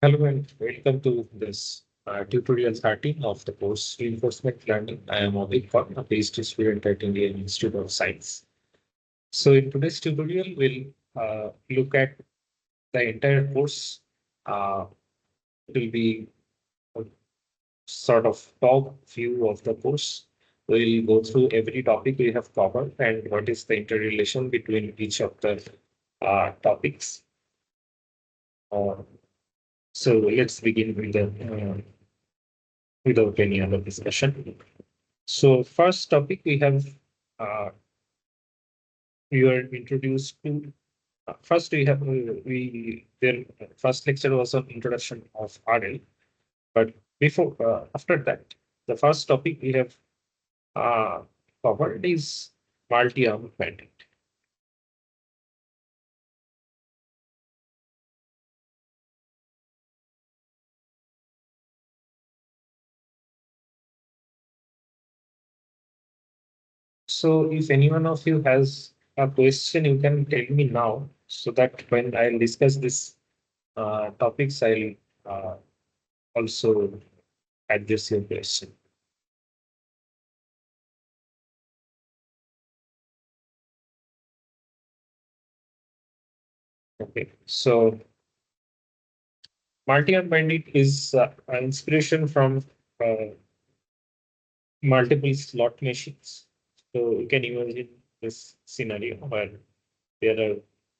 Hello and welcome to this tutorial 13 of the course Reinforcement Learning. I am Abhi Khan, a PhD student at Indian Institute of Science. So in today's tutorial, we'll look at the entire course. Uh, it will be a sort of top view of the course. We'll go through every topic we have covered and what is the interrelation between each of the topics. Uh, so let's begin with the without any other discussion. So first topic uh, we were introduced to first we have we their first lecture was on introduction of RL, but before after that the first topic we have uh, covered is multi-arm bandit. So if any one of you has a question, you can tell me now so that when I'll discuss this topics, I'll uh, also address your question. Okay, so multi-arm bandit is an inspiration from uh, multiple slot machines. So you can imagine this scenario where there are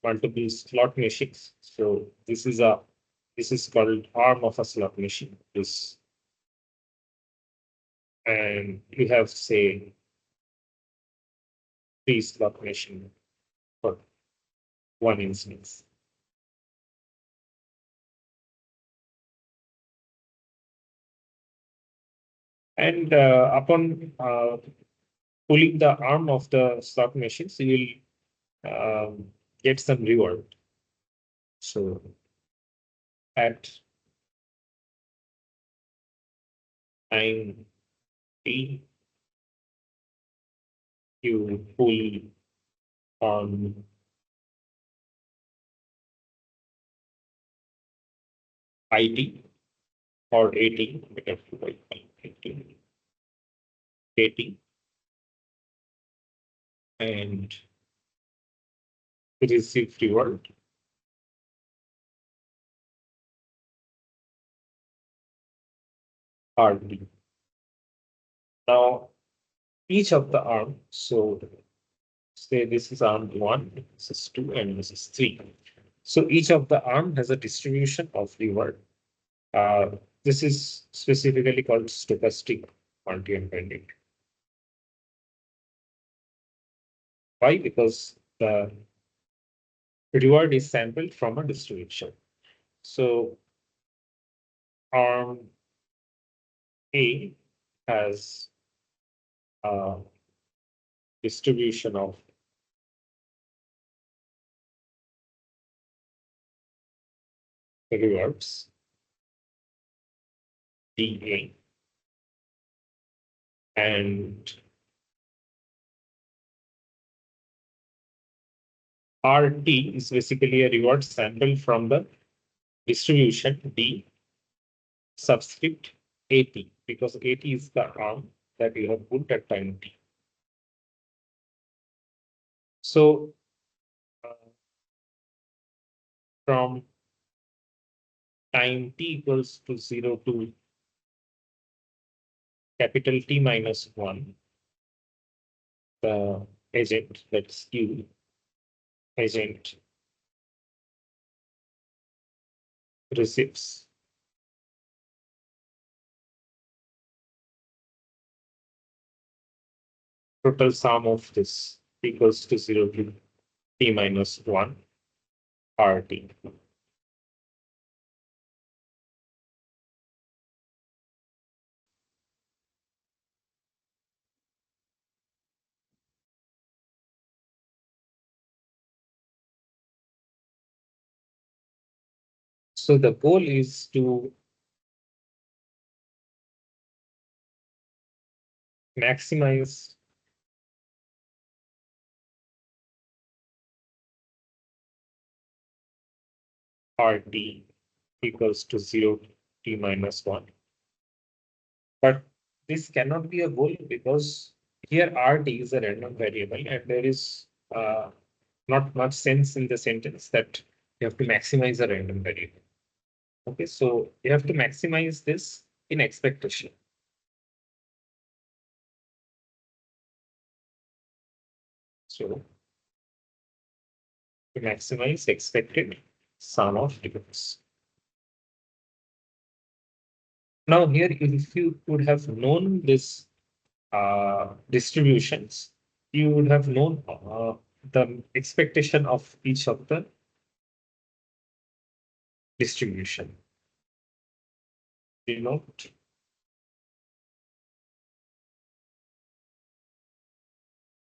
multiple slot machines. So this is called arm of a slot machine. This and you have say three slot machine for one instance. And upon pulling the arm of the slot machine, so you'll get some reward. So at time t, you pull on IT or AT, because like AT, and receive reward RD. Now, each of the arm, so say this is arm one, this is two, and this is three. So each of the arm has a distribution of reward. Uh, this is specifically called stochastic multi-independent. Why? Because the reward is sampled from a distribution. So arm A has a distribution of rewards DA, and RT is basically a reward sample from the distribution D subscript AT, because AT is the arm that you have put at time T. So uh, from time T equals to 0 to capital T minus 1, the agent, that's Q, agent receives total sum of this equals to 0 to T minus 1 RT. So the goal is to maximize RT equals to 0 t minus 1. But this cannot be a goal because here RT is a random variable and there is not much sense in the sentence that you have to maximize a random variable. Okay, so you have to maximize this in expectation. So to maximize expected sum of digits. Now here, if you would have known this distributions, you would have known the expectation of each of the distribution. You know,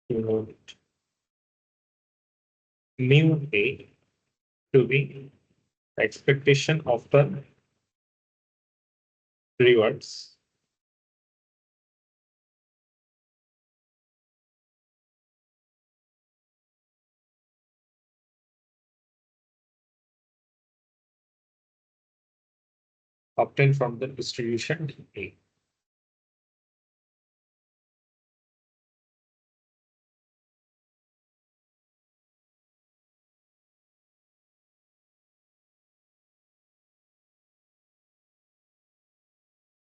you know mu A to be the expectation of the rewards obtained from the distribution A.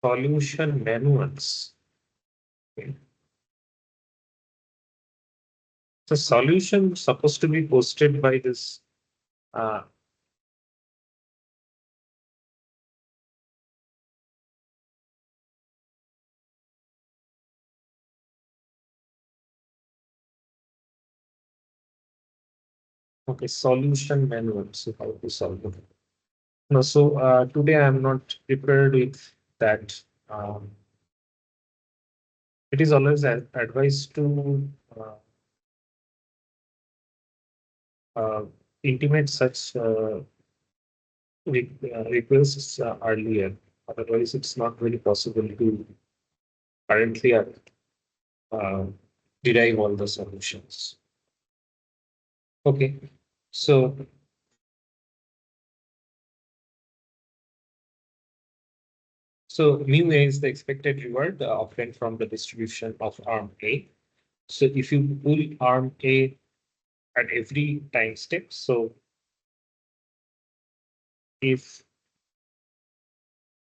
Solution manuals. Okay. The solution supposed to be posted by this uh, okay, solution manual. So how to solve it? No, so today I'm not prepared with that. Um, it is always advised to uh, intimate such requests earlier. Otherwise, it's not really possible to currently uh, derive all the solutions. Okay, so mu A is the expected reward obtained from the distribution of arm A. So if you pull arm A at every time step, so if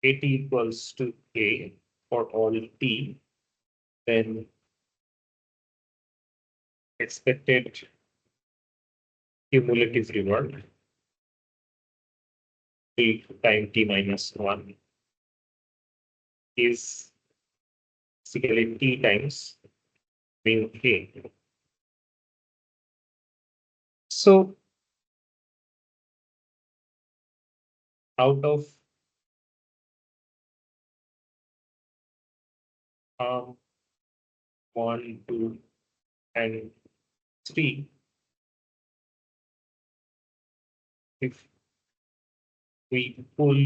AT equals to A for all T, then expected cumulative reward T time T minus 1 is basically T times mu A. So out of arm 1, 2, and 3, if we pull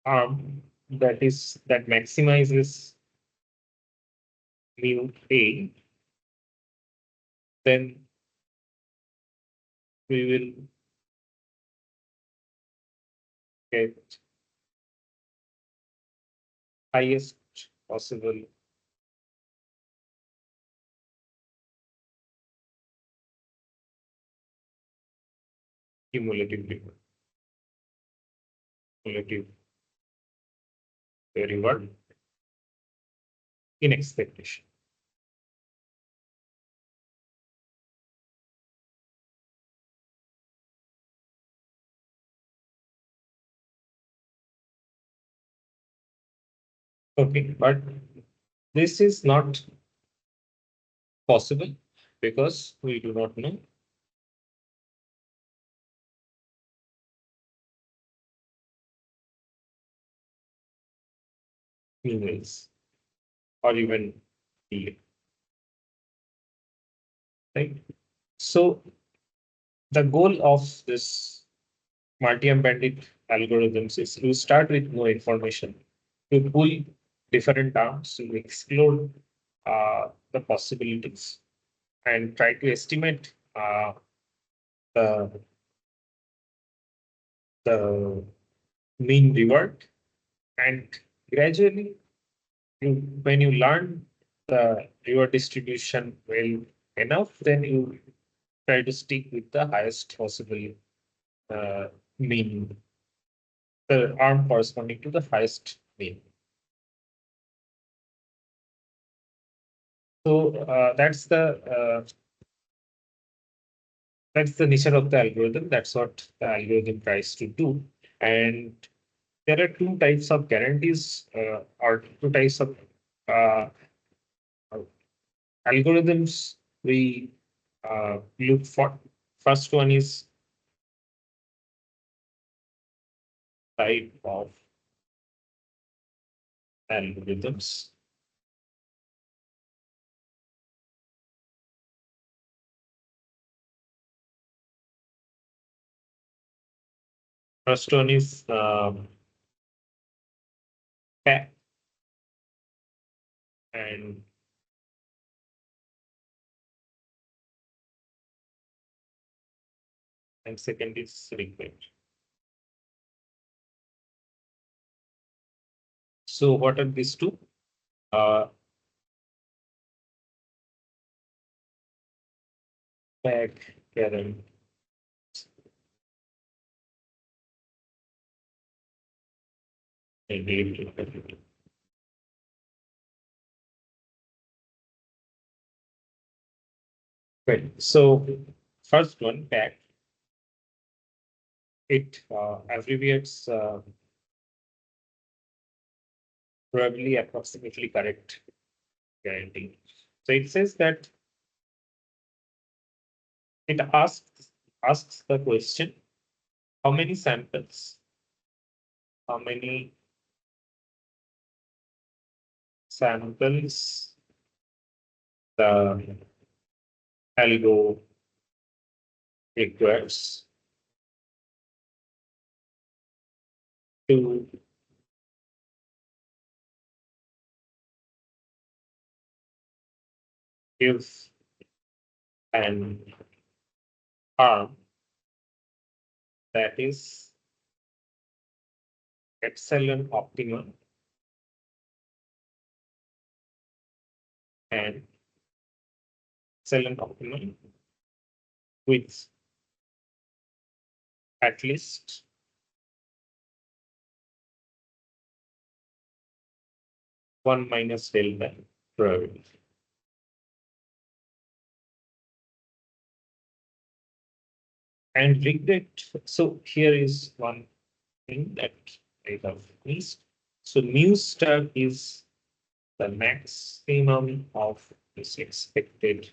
arm that maximizes mu A, then we will get highest possible cumulative reward. Cumulative reward in expectation. Okay, but this is not possible because we do not know emails or even the right. So the goal of this multi-bandit algorithms is you start with no information, you pull different terms, you explore the possibilities, and try to estimate the the mean reward. And gradually, when you learn the reward distribution well enough, then you try to stick with the highest possible mean, the arm corresponding to the highest mean. So that's the nature of the algorithm. That's what the algorithm tries to do. And there are two types of guarantees or two types of uh, algorithms we look for. First one is type of algorithms. First one is pack, and second is required. So what are these two? Uh, pack guarantee. Right. So first one, pack, it abbreviates probably approximately correct guarantee. So it says that it asks the question, how many samples, how many samples the algo requires to give an arm that is epsilon optimum and epsilon optimum with at least one minus delta probability. And regret. So here is one thing that I have missed. So mu star is the maximum of this expected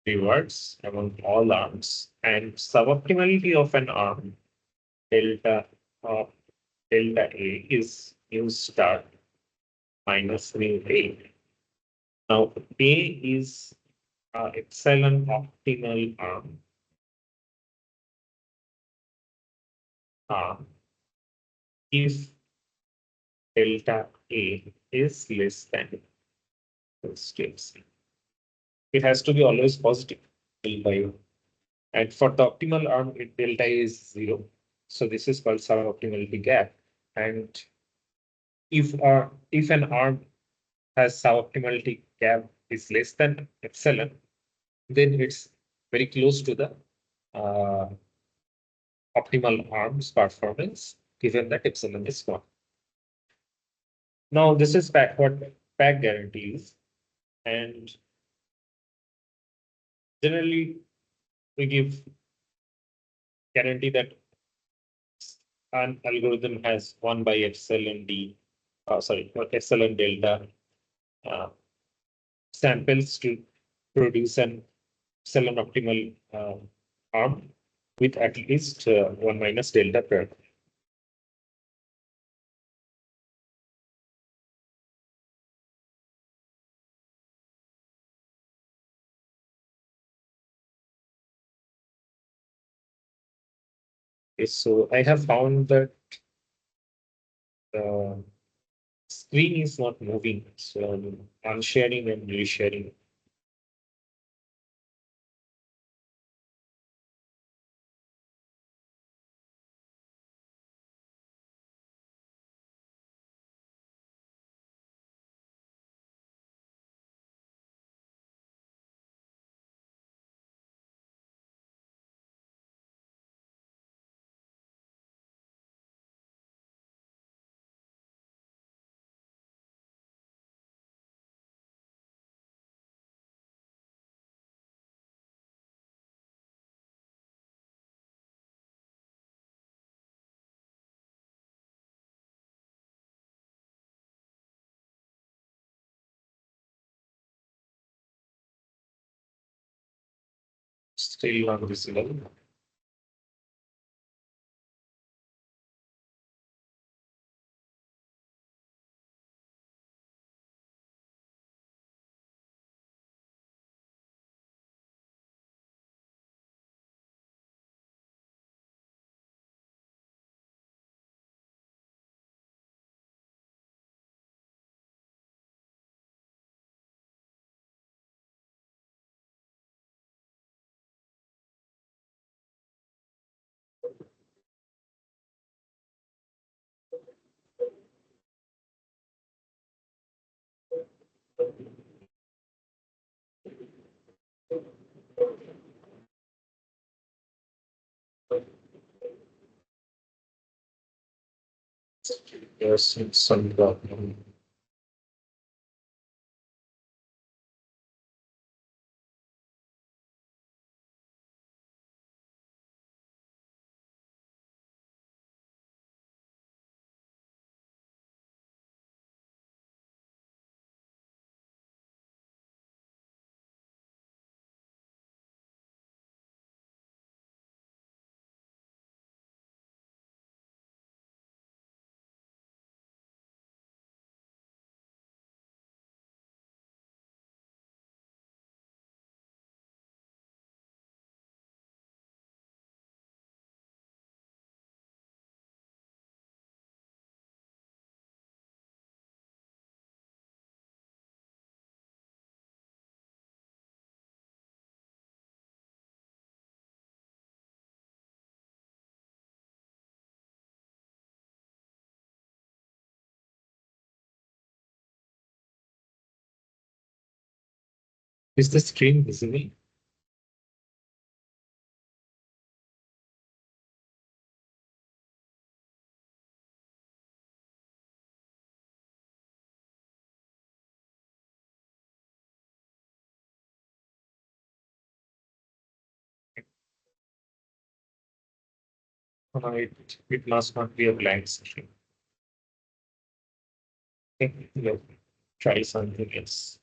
rewards among all arms, and suboptimality of an arm delta of delta A is mu star minus mu A. Now A is epsilon optimal arm. If delta A is less than steps. It has to be always positive L by O. And for the optimal arm, delta is 0. So this is called suboptimality gap. And if an arm has suboptimality gap is less than epsilon, then it's very close to the uh, optimal arm's performance, given that epsilon is 1. Now this is what pack guarantees, and generally we give guarantee that an algorithm has 1 by epsilon d, epsilon delta uh, samples to produce an epsilon optimal arm with at least 1 minus delta per. Okay, so I have found that the screen is not moving, so I'm unsharing and resharing. Still not visible. Yes, it's some problem. Is the screen visible? It must not be a blank screen. Okay, yeah, try something else.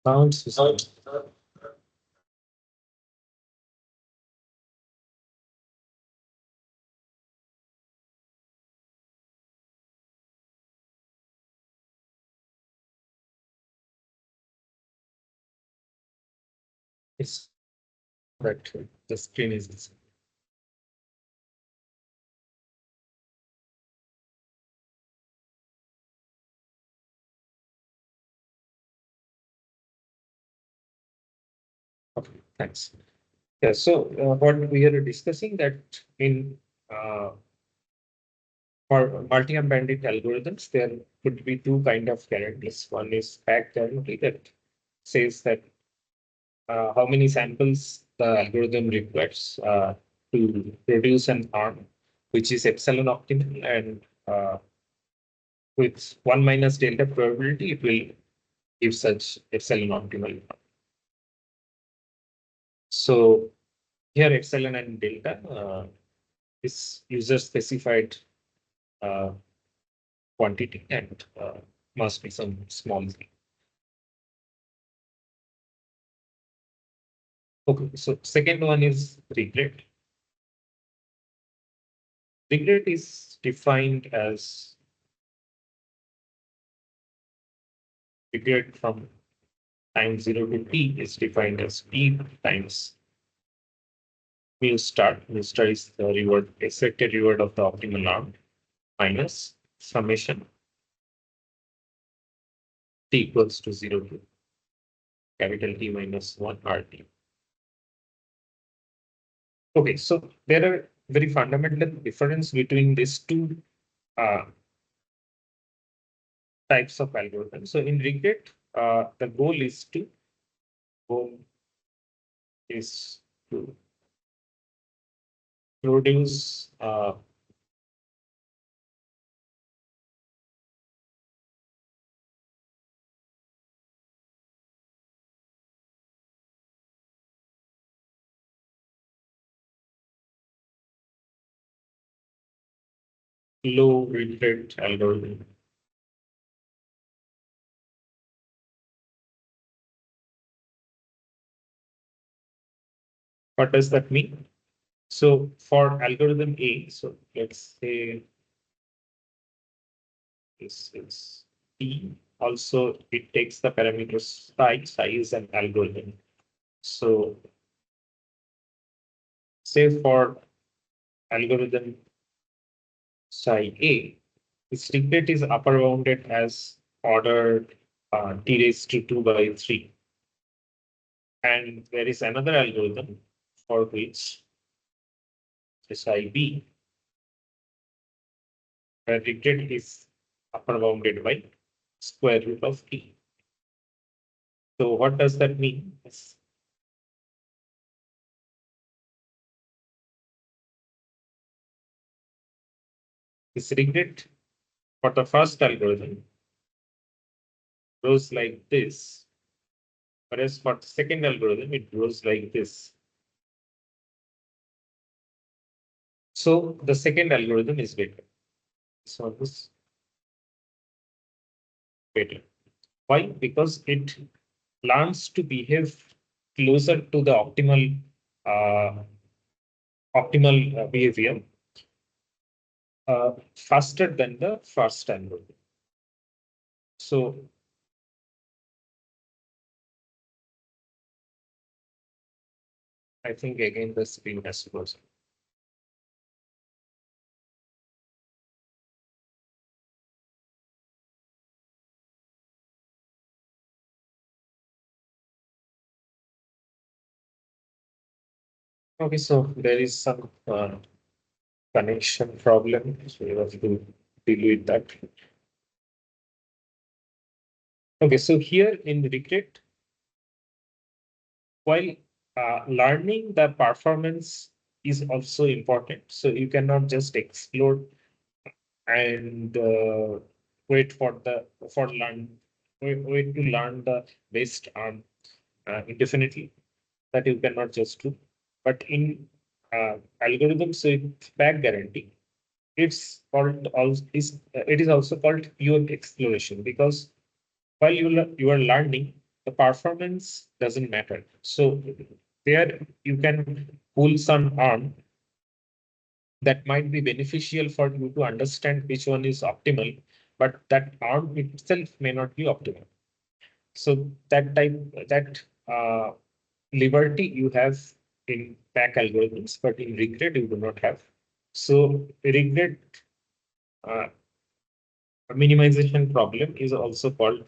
Sounds visible. It's that the screen is visible. Okay, thanks. Yeah, so what we are discussing that in uh, for multi-bandit algorithms, there could be two kind of guarantees. One is fact guarantee that says that how many samples the algorithm requires to produce an arm, which is epsilon optimal, and with one minus delta probability, it will give such epsilon optimal. So here epsilon and delta is user specified uh, quantity and must be some small thing. Okay, so second one is regret. Regret is defined as regret from time 0 to t is defined as p times mu star. Mu star is the reward, expected reward of the optimal arm minus summation t equals to 0 to capital T minus 1 RT. Okay, so there are very fundamental difference between these two uh, types of algorithms. So in regret, the goal is to produce low regret algorithm. What does that mean? So for algorithm A, so let's say this is T. Also, it takes the parameter psi is an algorithm. So say for algorithm psi A, its regret is upper bounded as order t raised to 2 by 3. And there is another algorithm for which psi B, where regret is upper bounded by square root of t. So what does that mean? This regret for the first algorithm goes like this, whereas for the second algorithm, it goes like this. So the second algorithm is better. This one is better. Why? Because it learns to behave closer to the uh, optimal behavior faster than the first algorithm. So I think again the screen has to close. Okay, so there is some connection problem. So you have to deal with that. Okay, so here in regret, while learning the performance is also important. So you cannot just explore and wait for the for learn wait to learn the best indefinitely. That you cannot just do. But in algorithms with back guarantee, it's called also is it is also called pure exploration, because while you are learning, the performance doesn't matter. So there you can pull some arm that might be beneficial for you to understand which one is optimal, but that arm itself may not be optimal. So that liberty you have in pack algorithms, but in regret you do not have. So regret uh, minimization problem is also called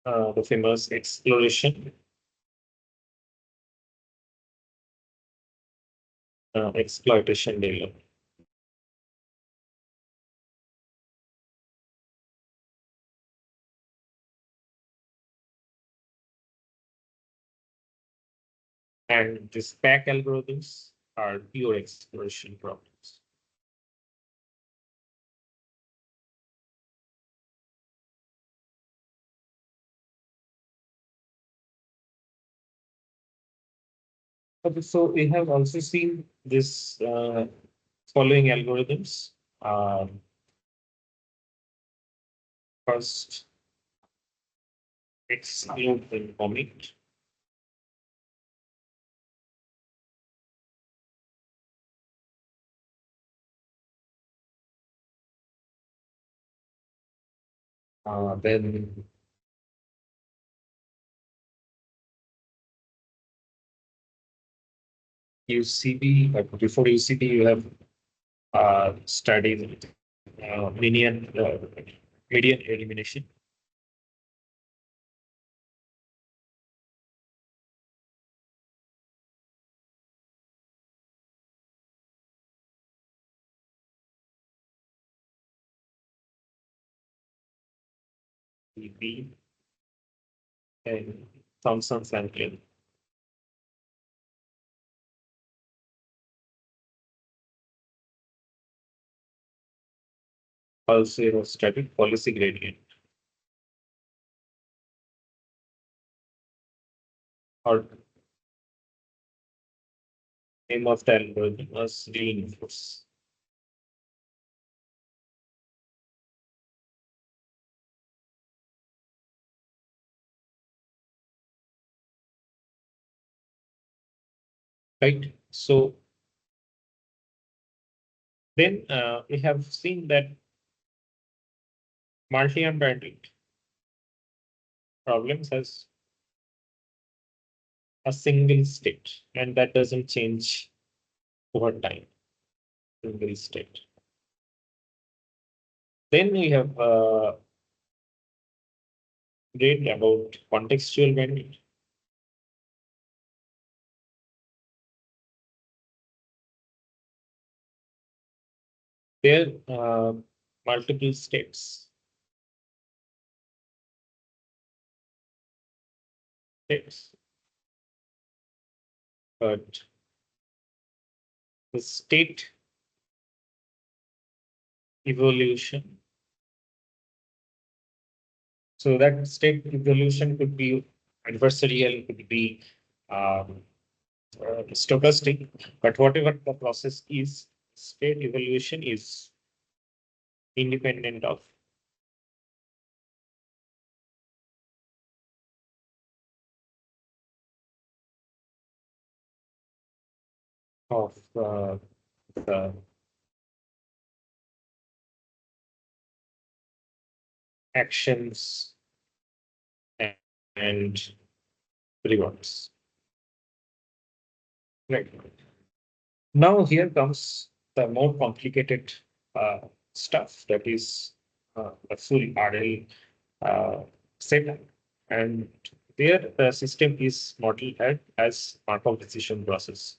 the famous exploitation dilemma. And these pack algorithms are pure exploration problems. Okay, so we have also seen this following algorithms. First, exclude and omit. Then UCB, but before UCB, you have studied median elimination. B and Thomson Franklin. Pulse aerostatic policy gradient, or name of the algorithm was reinforce. Right. So then we have seen that multi-unbounded problems has a single state, and that doesn't change over time. Single state. Then we have read about contextual bandit. There multiple states, but the state evolution. So that state evolution could be adversarial, could be um, stochastic, but whatever the process is, state evolution is independent of the actions and rewards. Right. Now here comes the more complicated stuff, that is a full RL setup. And there the system is modeled as Markov decision process.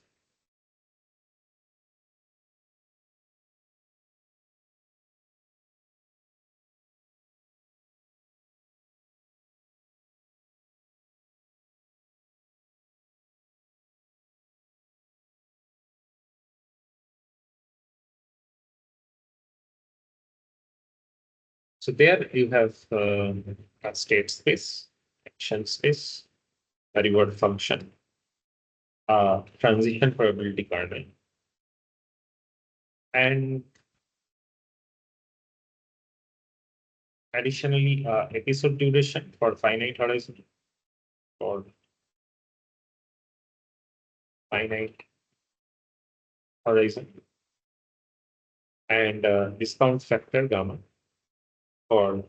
So there you have a state space, action space, a reward function, transition probability kernel, and additionally episode duration for finite horizon, for finite horizon, and discount factor gamma for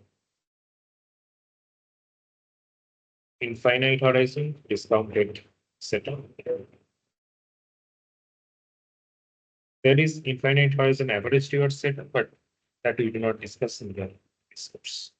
infinite horizon, discounted setup. There is infinite horizon average reward setup, but that we do not discuss in the discourse.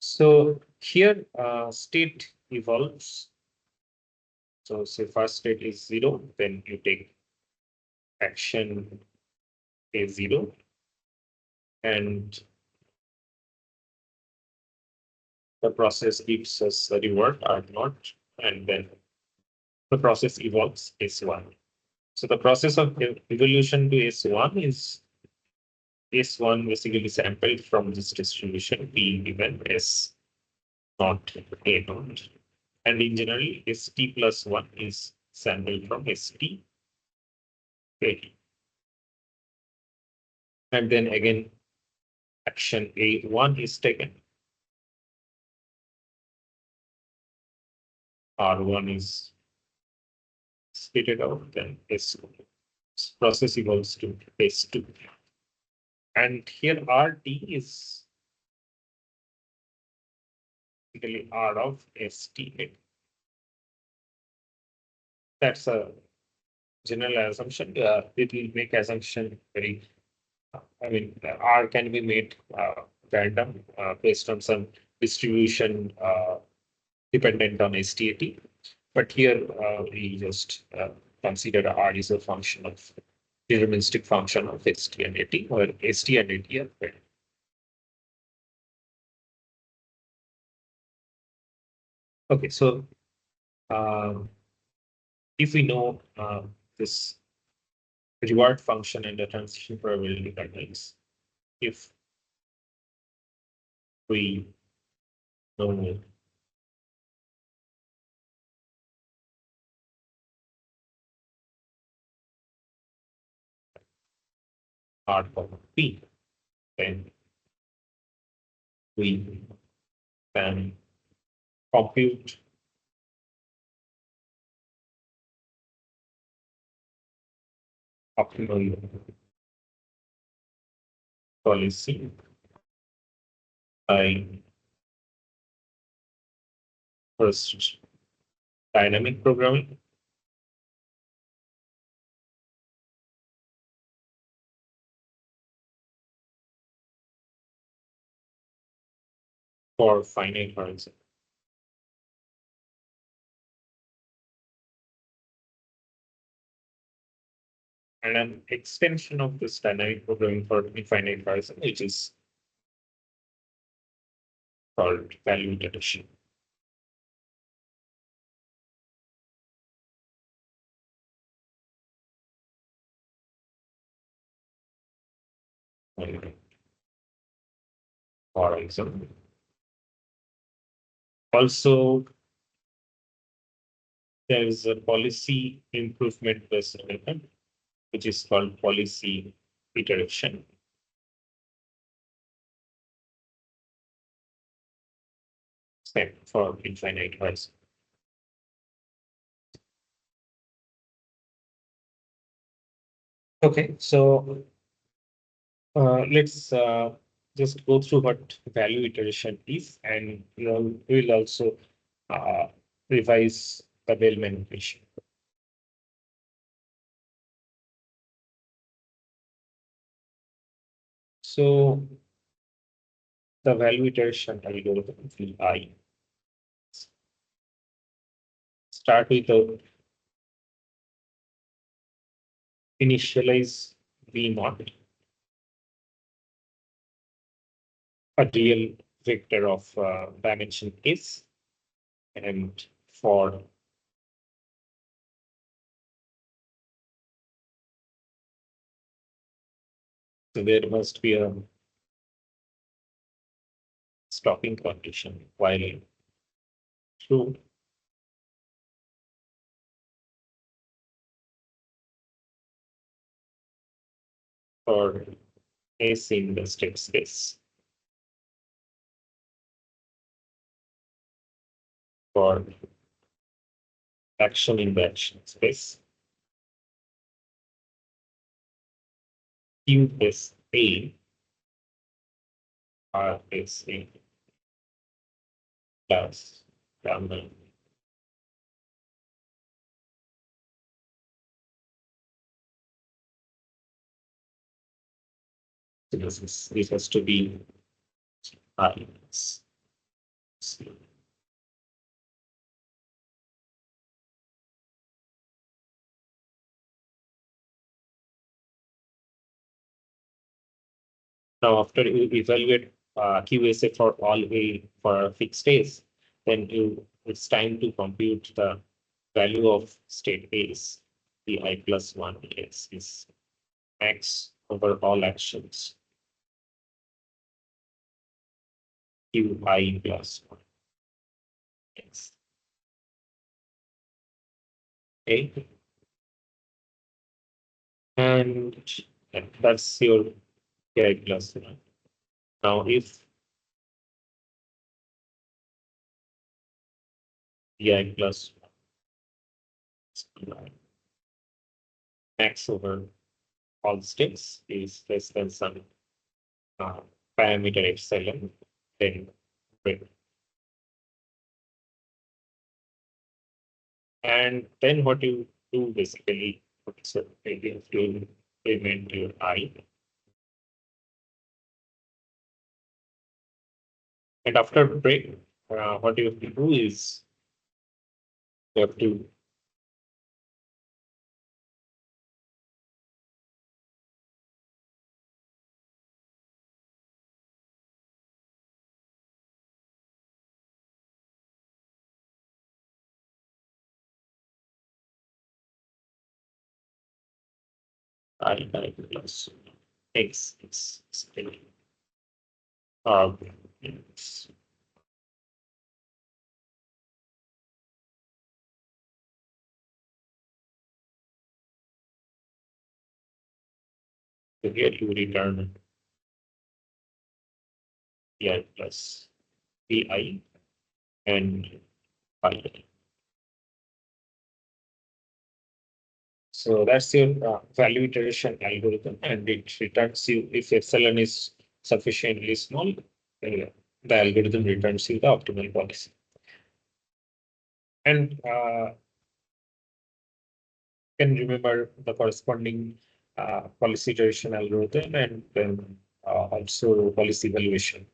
So here state evolves. So say first state is 0, then you take action a 0, and the process gives us a reward R naught, and then the process evolves S1. So the process of evolution to S1 is S1 basically sampled from this distribution P given S naught A naught. And in general, ST plus 1 is sampled from ST A. And then again, action A1 is taken. R1 is split out, then S2. Process evolves to S2. And here RT is basically R of ST8. That's a general assumption. It will make assumption very I mean, R can be made random based on some distribution dependent on STAT. But here we just consider R is a function of deterministic function of ST and AT, or ST and AT are paired. Okay, so um, if we know this reward function and the transition probability dynamics, if we know R comma P, then we can compute optimal policy by first dynamic programming for finite horizon. And an extension of this dynamic programming for infinite horizon, which is called value iteration. Horizon. Also, there is a policy improvement based method, which is called policy iteration. Same for infinite horizon. Okay, so let's just go through what value iteration is, and we'll also uh, revise the Bellman equation. So the value iteration algorithm VI start with the initialize V naught, a real vector of dimension S, and for so there must be a stopping condition while true for S in the state space. For action in the action space, Q is A, R is A plus gamma. So this has to be I. Now, after you evaluate QSA for all A for fixed A's, then it's time to compute the value of state A's. The I plus 1 is X over all actions. QI plus 1 X. Okay. And that's your KI plus 1. Now, if KI plus 1 X over all states is less than some uh, parameter epsilon, then break. And then what you do basically, so you have to implement your I. And after break, what you have to do is you have to I plus x uh, yes. So here you return pi plus pi and pi. So that's your value iteration algorithm, and it returns you if epsilon is sufficiently small, the algorithm returns you the optimal policy. And can remember the corresponding policy iteration algorithm and then also policy evaluation.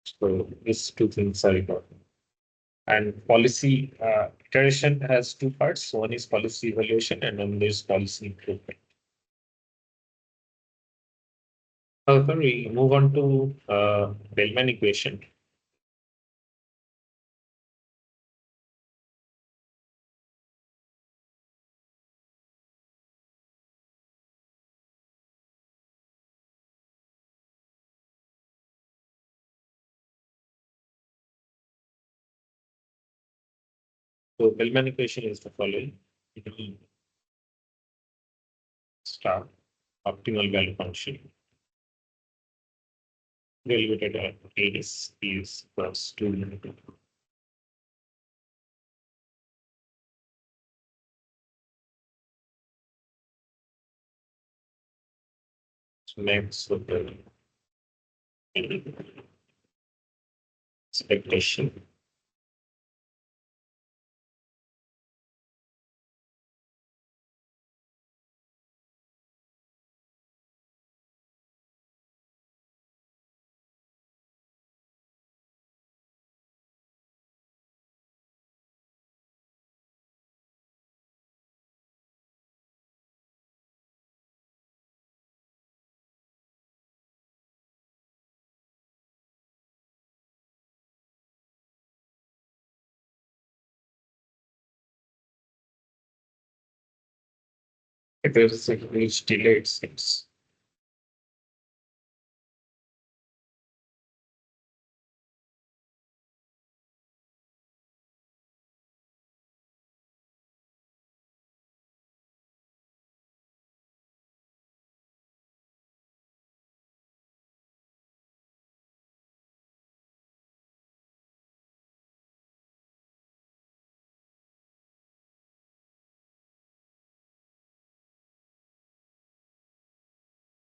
So these two things are important. And policy iteration has two parts. One is policy evaluation, and then there's policy improvement. However, we move on to Bellman equation. So Bellman equation is the following. Star optimal value function evaluated at is equals to max of the expectation. It is a huge delay, it seems.